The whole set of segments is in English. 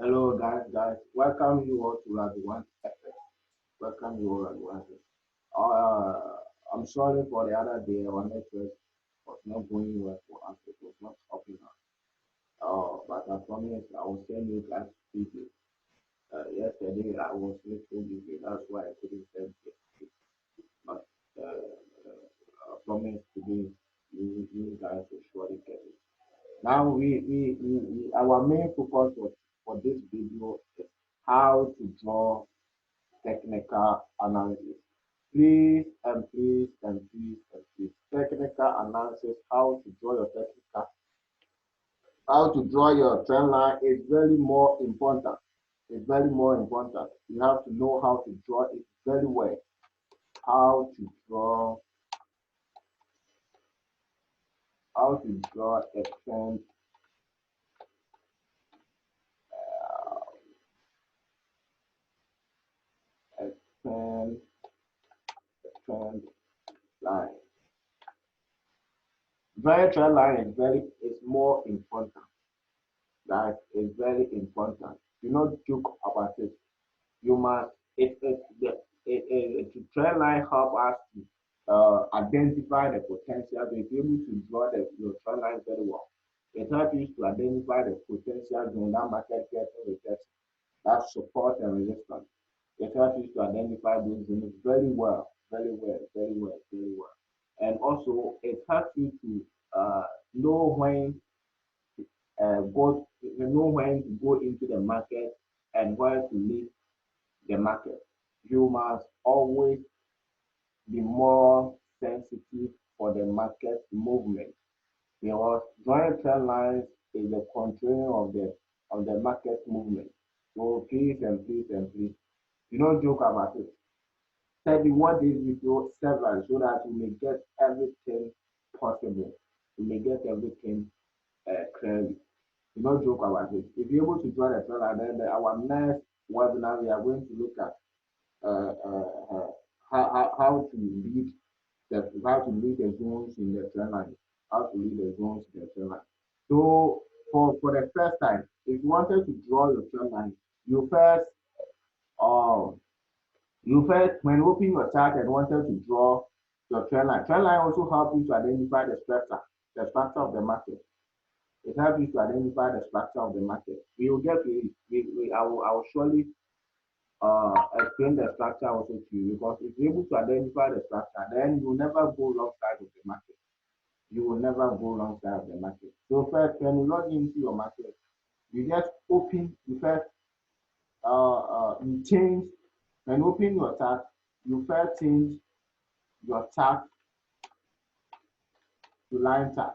Hello, guys. Welcome you all to One FM. Welcome you all to One FM. I'm sorry for the other day. Our network was not going well for us. It was not helping us. But I promise I will send you guys video. Yesterday I was little busy. That's why I couldn't send it. But I promise today you guys will surely get it. Now our main focus for this video is how to draw technical analysis. Please and please and please and please. Technical analysis, how to draw your trend line is very more important. It's very more important. You have to know how to draw it very well. How to draw a a trend, trend line. Drawing a trend line is more important. That is very important. Do not joke about it. You must to trend line help us to identify the potential. To be able to draw your trend line very well. It helps you to identify the potential zone that market gets rejection, that support and resistance. It helps you to identify those zones very well, very well, very well, very well. And also it helps you to know when know when to go into the market and where to leave the market. You must always be more sensitive for the market movement because drawing trend lines is the controlling of the market movement. So please and please and please, do not joke about it. Study what this video several so that you may get everything possible. You may get everything clearly. Do not joke about it. If you're able to draw the trend line, then our next webinar we are going to look at uh, uh, uh, how to lead the zones in the trend line, how to lead the zones in the trend line. So for the first time, if you wanted to draw your trend line, you first um when you open your chart and wanted to draw your trend line. Trend line also helps you to identify the structure of the market. It helps you to identify the structure of the market. We will get to it. I will surely explain the structure also to you because if you're able to identify the structure, then you will never go wrong side of the market. You will never go wrong side of the market. So first, when you log into your market, you just open, you first you change, when you open your chart, you first change your chart to line chart.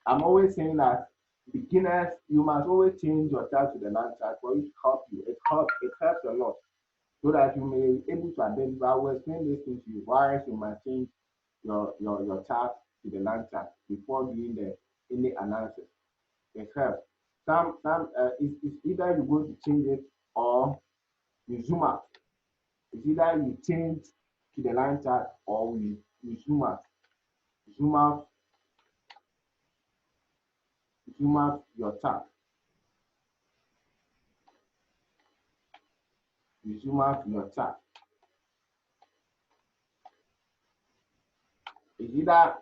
I'm always saying that beginners, you must always change your chart to the line chart for it to help you. It helps a lot so that you may be able to identify. I will explain this thing to you why you must change your chart to the line chart before doing any analysis. It helps. It's either you're going to change it or you zoom out. It's either you change to the line chart or you zoom out. Zoom out, zoom out your chart. You zoom out your chart. It's either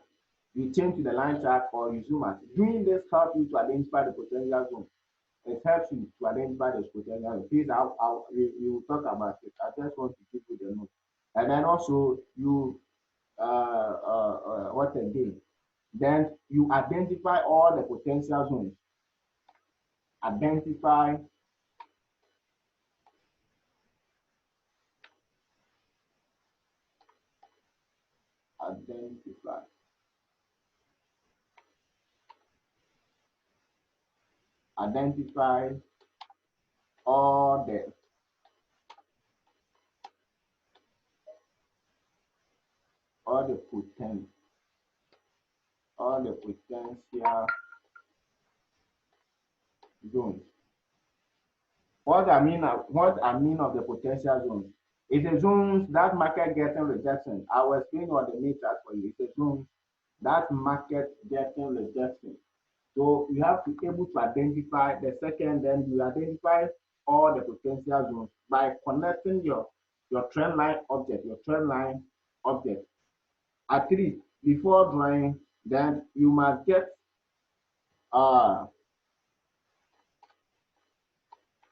you change to the line chart or you zoom out. Doing this helps you to identify the potential zone. It helps you to identify the potential zone. Please, we will talk about it. I just want to give you the note. And then also you what again? Then you identify all the potential zones. Identify identify identify all the all the potential zones. What I mean of the potential zones is the zones that market getting rejection. I will explain what the main chart for you. It's a zone that market getting rejection. So you have to be able to identify the second, then you identify all the potential zones by connecting your trend line object, at least before drawing, then you must get uh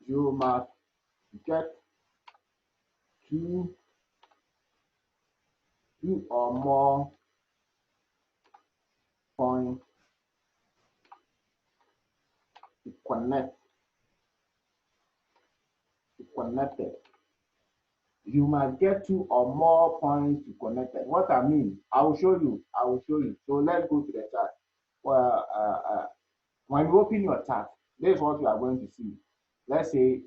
you must get two or more points to connect it. You must get two or more points to connect it. What I mean, I will show you. So let's go to the chart. Well, when you open your chart, this is what you are going to see. Let's say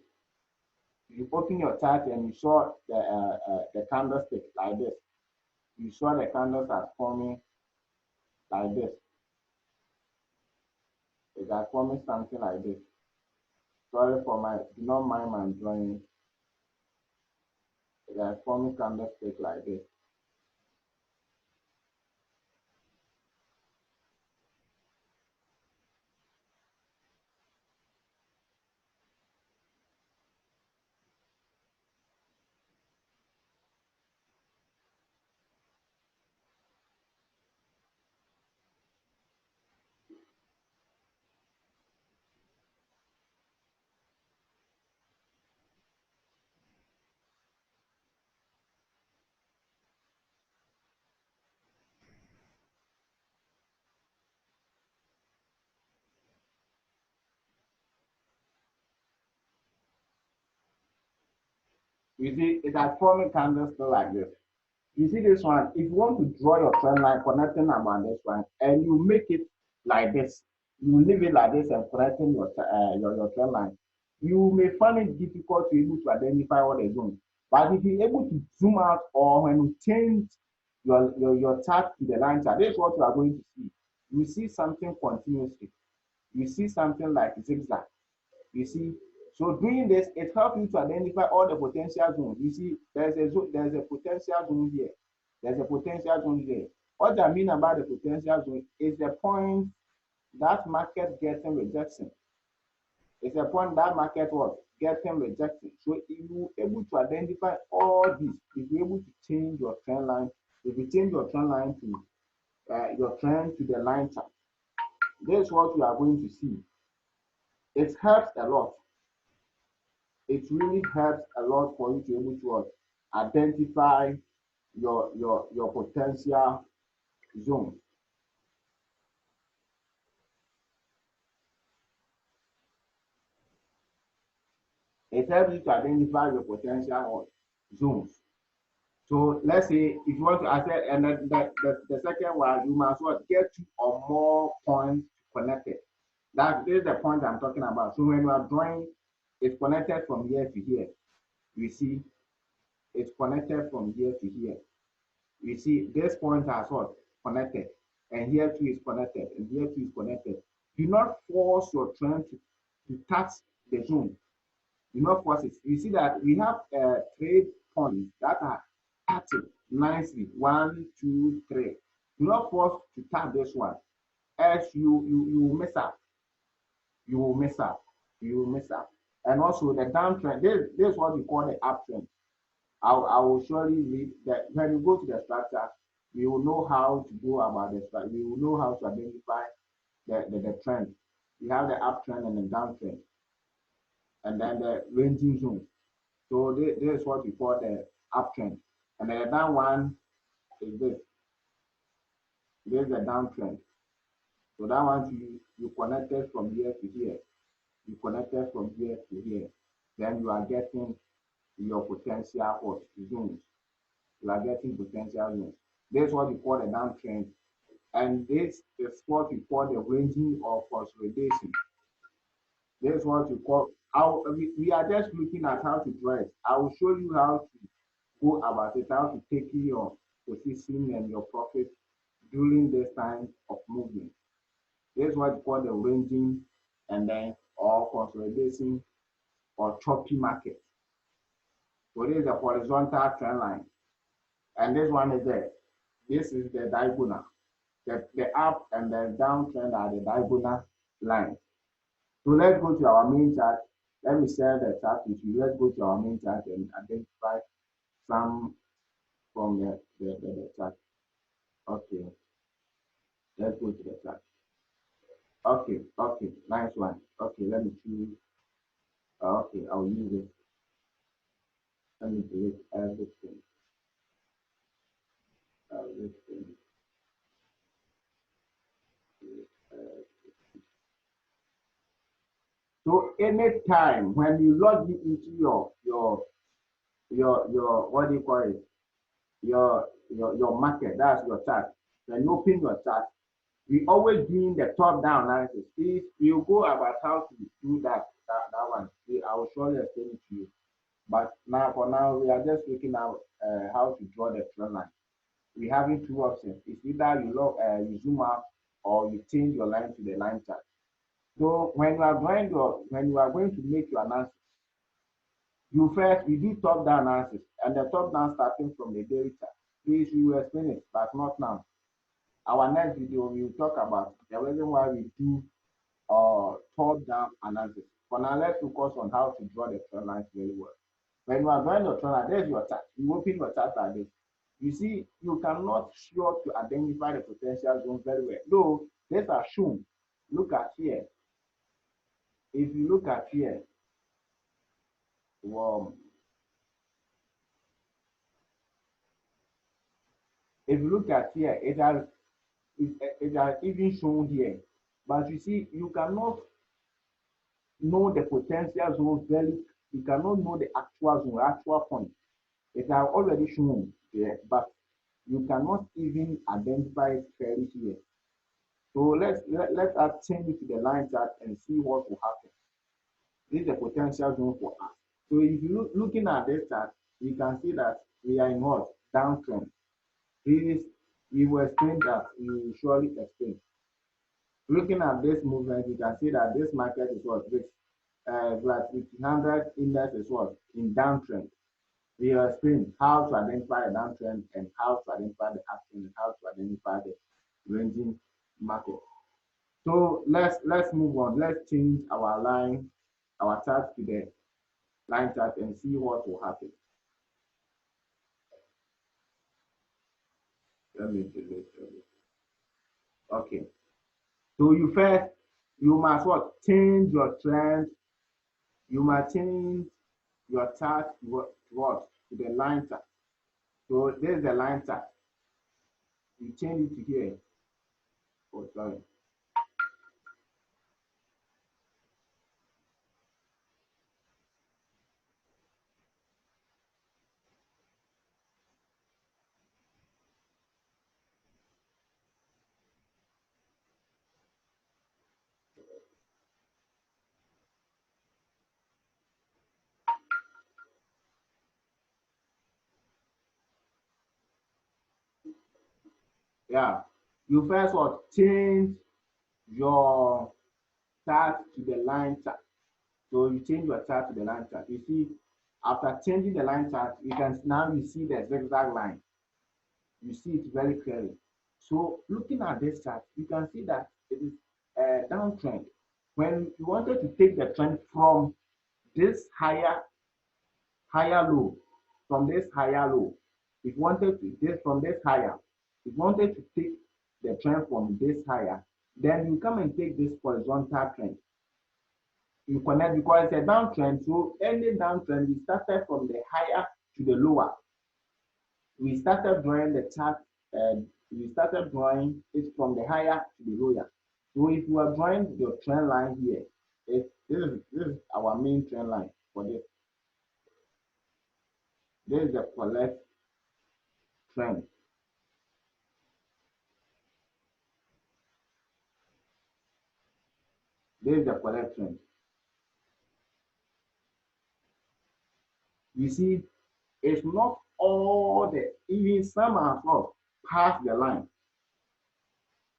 you open your chart and you saw the candlestick like this. You saw the candles are forming like this. It are forming something like this. Sorry for do not mind my drawing. It are forming candlestick like this. You see, it has forming candlestick like this. You see this one, if you want to draw your trend line connecting about this one, and you make it like this, you leave it like this and connecting your trend line, you may find it difficult to be able to identify what they're doing. But if you're able to zoom out or when you change your chart to the line chart, this is what you are going to see. You see something continuously. You see something like zigzag. You see, so doing this, it helps you to identify all the potential zones. You see, there's a potential zone here. There's a potential zone here. What I mean about the potential zone is the point that market getting rejection. It's a point that market was getting rejected. So if you're able to identify all this, if you're able to change your trend line, if you change your trend line to your trend to the line chart, this is what you are going to see. It helps a lot. It really helps a lot for you to be able to identify your potential zone. It helps you to identify your potential zones. So let's say if you want to access, and then the second one, you must well get two or more points connected. This is the point I'm talking about. So when you are drawing, it's connected from here to here. You see, it's connected from here to here. You see, this point has what? Connected. And here too is connected. And here too is connected. Do not force your trend to touch the zone. Do not force it. You see that we have trade points that are touching nicely. 1, 2, 3. Do not force to touch this one. Else you will mess up. You will mess up. You will mess up. And also the downtrend. This is what we call the uptrend. I will surely read that when you go to the structure, we will know how to go about the structure. We will know how to identify the trend. We have the uptrend and the downtrend, and then the ranging zone. So this is what we call the uptrend. And the down one is this. This is the downtrend. So that one you connected from here to here. You connected from here to here. Then you are getting your potential zones. You are getting potential zones. This is what we call the downtrend. And this is what we call the ranging or consolidation. This is what we call how we are just looking at how to draw it. I will show you how to go about it, how to take your position and your profit during this time of movement. This is what we call the ranging and then or consolidation or choppy market. So this is the horizontal trend line. And this one is there. This is the diagonal. The up and the down trend are the diagonal. lines. So let's go to our main chart. Let me share the chart with you. Let's go to our main chart and identify some from the chart. Okay, let's go to the chart. Okay, okay, nice one. Okay, let me choose. Okay, I'll use it. Let me delete everything. Everything. So anytime when you log into your what do you call it? Your market, that's your chart. When you open your chart, we always doing the top down analysis. If you go about how to do that one, I will surely explain it to you. But now for now, we are just looking at how to draw the trend line. We having two options. It's either you zoom out or you change your line to the line chart. So when you are going to make your analysis, you do top down analysis, and the top down starting from the daily chart. Please, we will explain it, but not now. Our next video we will talk about the reason why we do top down analysis. For now, let's focus on how to draw the trend lines very well. When you are drawing the trend line, there's your chart. You open your chart like this. You see, you cannot sure to identify the potential zone very well. Though these are shown. Look at here. If you look at here, well, if you look at here, it has even shown here. But you see, you cannot know the potential zone very, you cannot know the actual zone, actual point. It has already shown here, but you cannot even identify it clearly here. So let us change it to the line chart and see what will happen. This is the potential zone for us. So if you looking at this chart, you can see that we are in what? Downtrend. This we will explain that, we will surely explain. Looking at this movement, you can see that this market is what? This like 100 index is what? In downtrend. We will explain how to identify a downtrend and how to identify the uptrend and how to identify the ranging market. So let's move on. Let's change our line, our chart to the line chart and see what will happen. Let me delete it. Okay. So you must what? Change your trend. You must change your chart to what? To the line chart. So there's the line chart. You change it to here. Oh, sorry. Yeah. You first what? Change your chart to the line chart. So you change your chart to the line chart. You see, after changing the line chart, you see the zigzag line. You see it very clearly. So looking at this chart, you can see that it is a downtrend. When you wanted to take the trend from this higher low, from this higher low, if you wanted to this from this higher, if you wanted to take the trend from this higher, then you come and take this horizontal trend. You connect because it's a downtrend. So any downtrend, we started from the higher to the lower. We started drawing the chart and we started drawing it from the higher to the lower. So if you are drawing your trend line here, this is our main trend line for this. This is the collect trend. This is the collect trend. You see, it's not all even some are not past the line.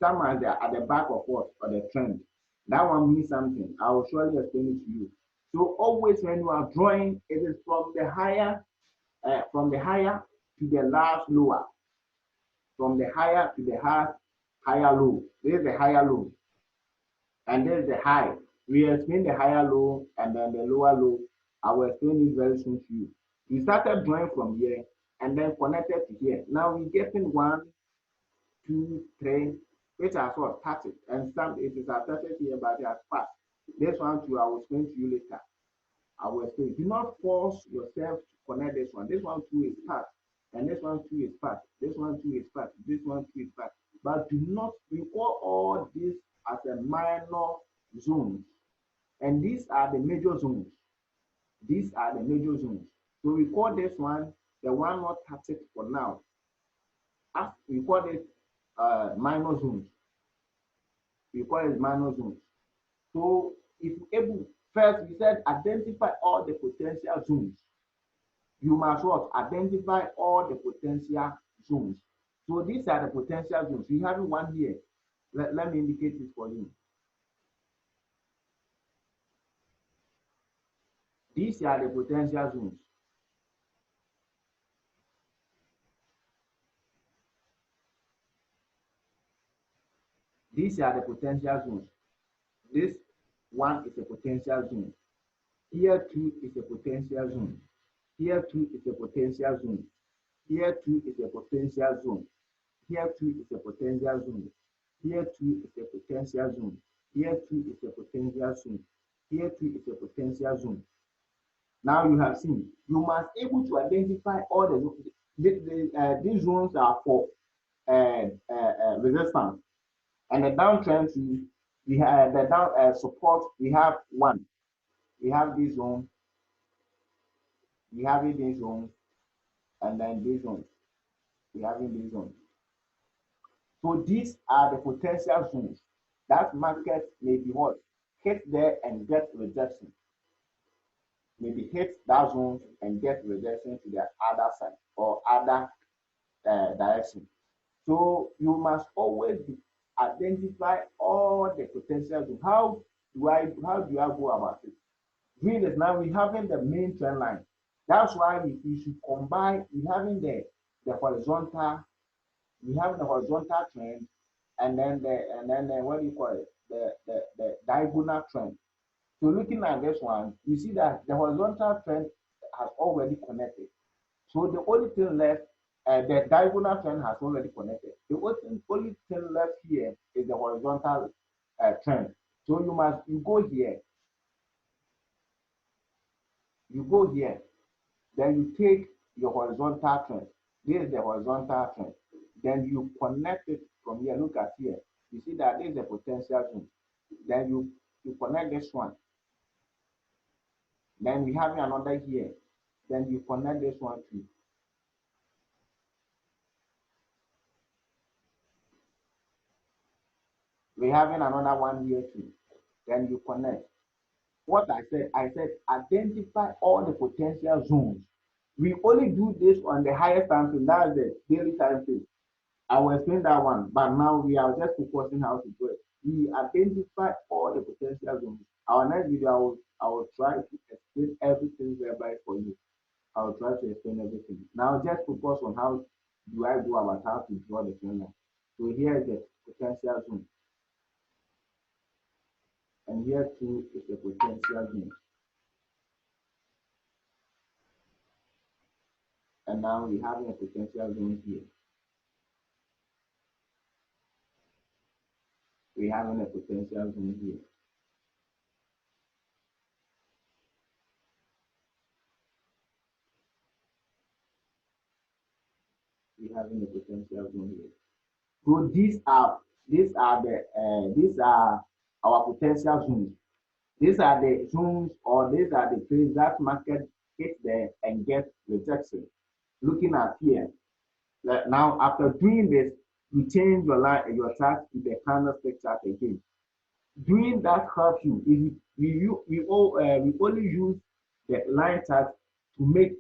Some are there at the back of what? Or the trend. That one means something. I will surely explain it to you. So always when you are drawing, it is from the higher to the last lower. From the higher to the higher low. This is the higher low. and there's the high. We explain the higher low and then the lower low. I will explain it very soon to you. We started drawing from here and then connected to here. Now we're getting 1, 2, 3, which are sort of 30, and some it is attached here, but they are fast. This one too, I will explain to you later. I will explain. Do not force yourself to connect this one. This one too is fast, and this one too is fast. This one too is fast. This one too is fast. But do not recall all this as a minor zones, and these are the major zones. These are the major zones. So we call this one the one not touched for now. As we call it minor zones. We call it minor zones. So if you're able, first we said identify all the potential zones. You must what? Identify all the potential zones. So these are the potential zones. We have one here. Let me indicate it for you. These are the potential zones. These are the potential zones. This one is a potential zone. Here too is a potential zone. Here too is a potential zone. Here too is a potential zone. Here too is a potential zone. Here too is a potential zone. Here too is a potential zone. Here too is a potential zone. Now you have seen, you must able to identify all the zones. These zones are for resistance, and the downtrend we have the down support. We have one. We have this zone. We have in this zone, and then this zone. We have in this zone. So these are the potential zones that market may be what hit there and get rejection. Maybe hit that zone and get rejection to the other side or other direction. So you must always identify all the potential zones. How do I go about it? Doing this now, we having the main trend line. That's why we should combine. We having the horizontal. We have the horizontal trend, and then the what do you call it? The diagonal trend. So looking at this one, you see that the horizontal trend has already connected. So the only thing left, the diagonal trend has already connected. The only thing left here is the horizontal trend. So you go here, then you take your horizontal trend. This is the horizontal trend. Then you connect it from here. Look at here. You see that this is the potential zone. Then you connect this one. Then we have another here. Then you connect this one too. We having another one here too. Then you connect. What I said identify all the potential zones. We only do this on the highest time frame. That's the daily time frame. I will explain that one, but now we are just focusing how to do it. We identify all the potential zones. Our next video, I will try to explain everything thereby for you. I will try to explain everything. Now just focus on how do I go about how to draw the trend line. So here is the potential zone. And here too is the potential zone. And now we have a potential zone here. We have a potential zone here. We have a potential zone here. So these are our potential zones. These are the zones or these are the places that market hit there and get rejection. Looking at here, now after doing this, you change your chart to the candlestick chart again. Doing that helps you. If we only use the line chart to make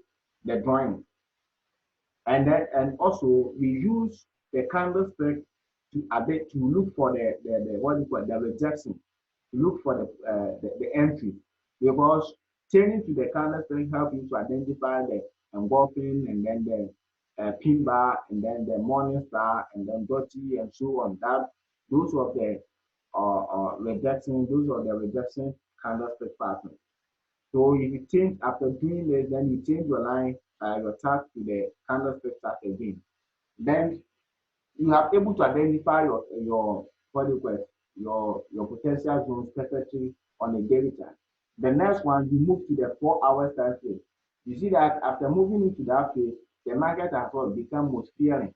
the drawing, and also we use the candlestick to look for the what you call the rejection, to look for the entry, because changing to the candlestick help you to identify the engulfing and then the pin bar and then the morning star and then dotty and so on. That those of the rejection. Those are the rejection candlestick pattern. So if you change after doing this, then you change your line, your chart to the candlestick chart again. Then you are able to identify your what do you call it, your potential zones perfectly on a daily chart. The next one, you move to the 4 hours time frame. You see that after moving into that phase, the market has become most fearing.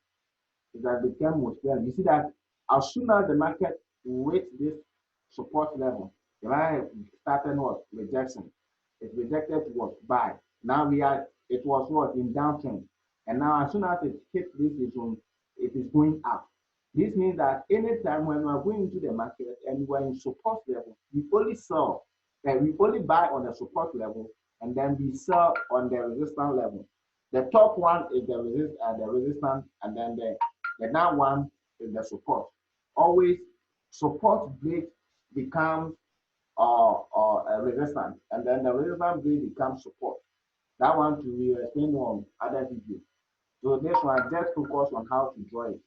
It has become most fearing. You see that as soon as the market reached this support level, the market started what? Rejection. It rejected what? Buy. Now it was what? In downtrend. And now as soon as it hit this zone, it is going up. This means that anytime when we are going into the market and we are in support level, we only sell, and we only buy on the support level, and then we sell on the resistance level. The top one is the resistance, and then the down one is the support. Always support break becomes a resistance, and then the resistance break becomes support. That one to be explained on other videos. So this one, just focus on how to draw it.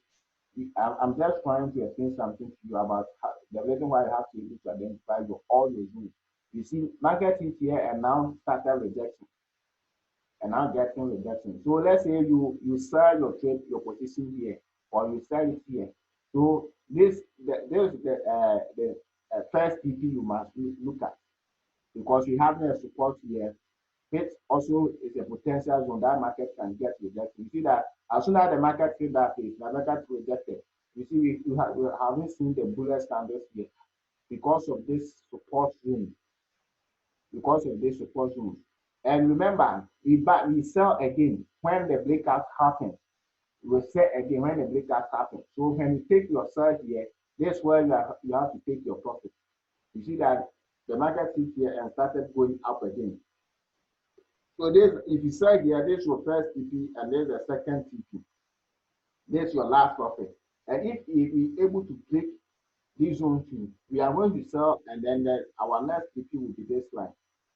I'm just trying to explain something to you about the reason why you have to be able to identify all your zones. You see, market is here and now started rejection and now getting rejection. So let's say you sell your trade, your position here, or you sell it here. So this the first TP you must look at, because we have a support here. It also is a potential zone that market can get rejected. You see that as soon as the market hit that phase, the market rejected. You see, we haven't seen the bullet candles here because of this support zone. Because of this support zone. And remember, we sell again when the breakout happens. We sell again when the breakout happens. So when you take your sell here, this is where you have to take your profit. You see that the market hit here and started going up again. So this, if you sell here, this is your first TP and then the second TP. This is your last profit. And if we able to break this zone two, we are going to sell, and then our next TP will be this line.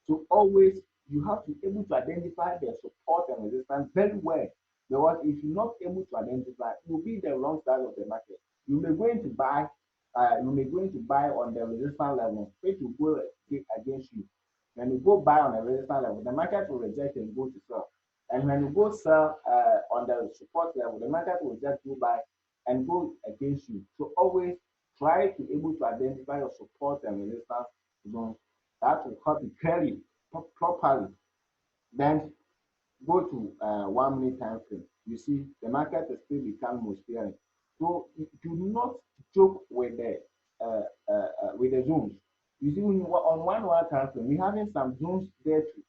So always you have to be able to identify the support and resistance very well. Because if you're not able to identify, you'll be the wrong side of the market. You may going to buy, on the resistance level, which will go against you. When you go buy on the resistance level, the market will reject and go to sell. And when you go sell on the support level, the market will just go buy and go against you. So always try to be able to identify your support and resistance zones. That will help you carry properly. Then go to 1 minute time frame. You see, the market is still become most fearing. So do not joke with the zones. You see, when you on 1 hour time frame, we having some zones there too.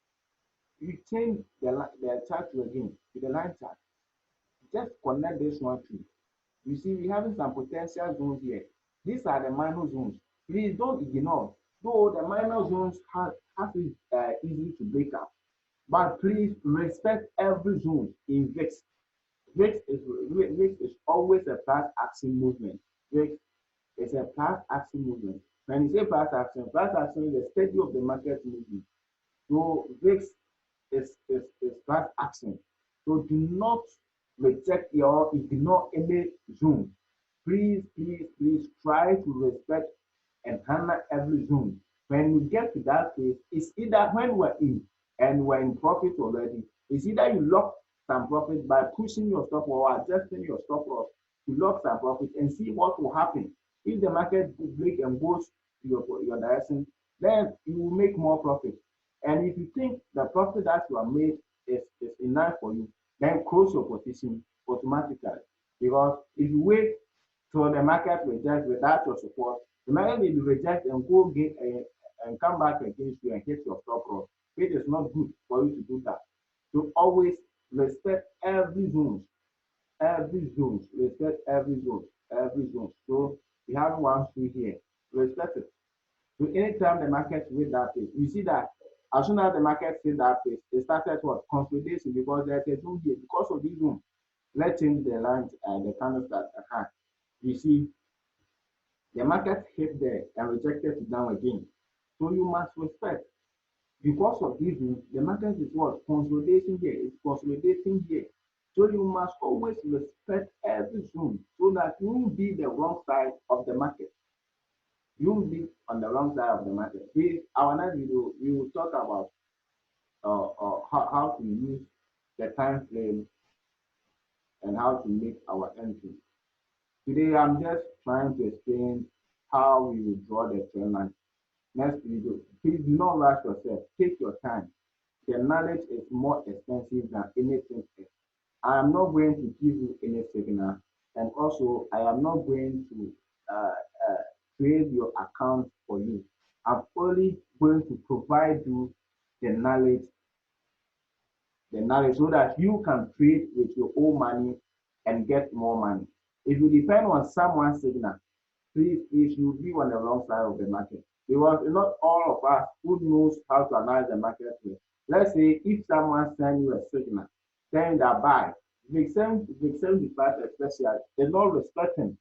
You change the chart to again to the line chart. Just connect this one too. You see, we having some potential zones here. These are the minor zones. Please don't ignore. Though the minor zones have it easy to break up, but please respect every zone in VIX. VIX is always a plus action movement. VIX is a plus action movement. When you say plus action is the steady of the market movement. So VIX is plus action. So do not reject or ignore any zone. Please try to respect and handle every zone. When you get to that phase, it's either when we're in and we're in profit already, it's either you lock some profit by pushing your stop or adjusting your stop loss to lock some profit and see what will happen. If the market break and goes to your direction, then you will make more profit. And if you think the profit that you have made is enough for you, then close your position automatically. Because if you wait till the market rejects without your support, the market may be rejected and go again and come back against you and hit your stop loss. It is not good for you to do that. So always respect every zone, respect every zone. So we have one through here, respect it. So anytime the market hit that phase, you see that as soon as the market hit that phase, it started what? Consolidation, because there's a zone here. Because of this zone, let's change the lines and the candles that I had. You see, the market hit there and rejected it down again. So you must respect. Because of this, the market is what? Consolidation here. It's consolidating here. So you must always respect every zone so that you won't be the wrong side of the market. You will be on the wrong side of the market. Our next video, we will talk about how to use the time frame and how to make our entry. Today, I'm just trying to explain how we will draw the trend line. Next video, please do not rush yourself. Take your time. The knowledge is more expensive than anything else. I am not going to give you any signal, and also I am not going to create your account for you. I'm only going to provide you the knowledge, so that you can trade with your own money and get more money. If you depend on someone's signal, please, you'll be on the wrong side of the market. Because not all of us who knows how to analyze the market well. Let's say if someone sends you a signal saying that buy, the 75 especially is not respecting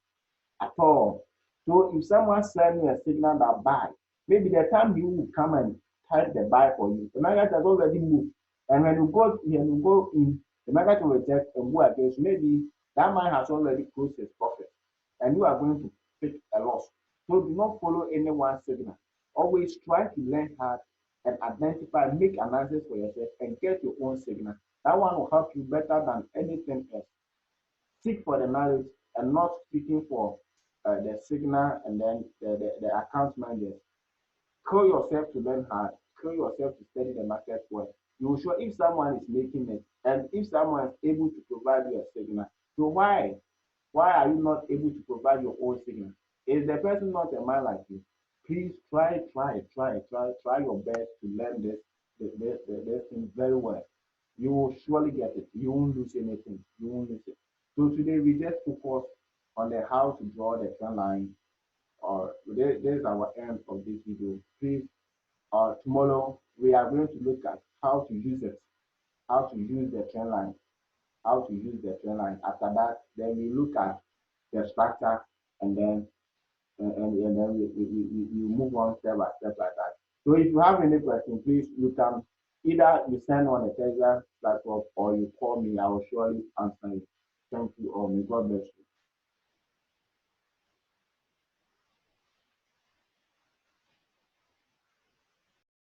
at all. So if someone sends you a signal that buy, maybe the time you will come and type the buy for you, the market has already moved. And when you go in, the market will reject and go against. Maybe that man has already closed his profit, and you are going to take a loss. So do not follow anyone's signal. Always try to learn hard and identify, make analysis for yourself, and get your own signal. That one will help you better than anything else. Seek for the knowledge and not seeking for the signal and then the account managers. Kill yourself to learn hard. Kill yourself to study the market well. You will show if someone is making it and if someone is able to provide you a signal. So why are you not able to provide your own signal? Is the person not a man like you? Please try your best to learn this thing very well. You will surely get it. You won't lose anything. You won't lose it. So today we just focus on the how to draw the trend line. Or this is our end of this video. Please, tomorrow we are going to look at how to use it, how to use the trend line, how to use the trend line. After that, then we look at the structure, and then we move on step by step like that. So if you have any question, please you can either you send on a Telegram platform or you call me. I will surely answer you. Thank you all. May God bless you.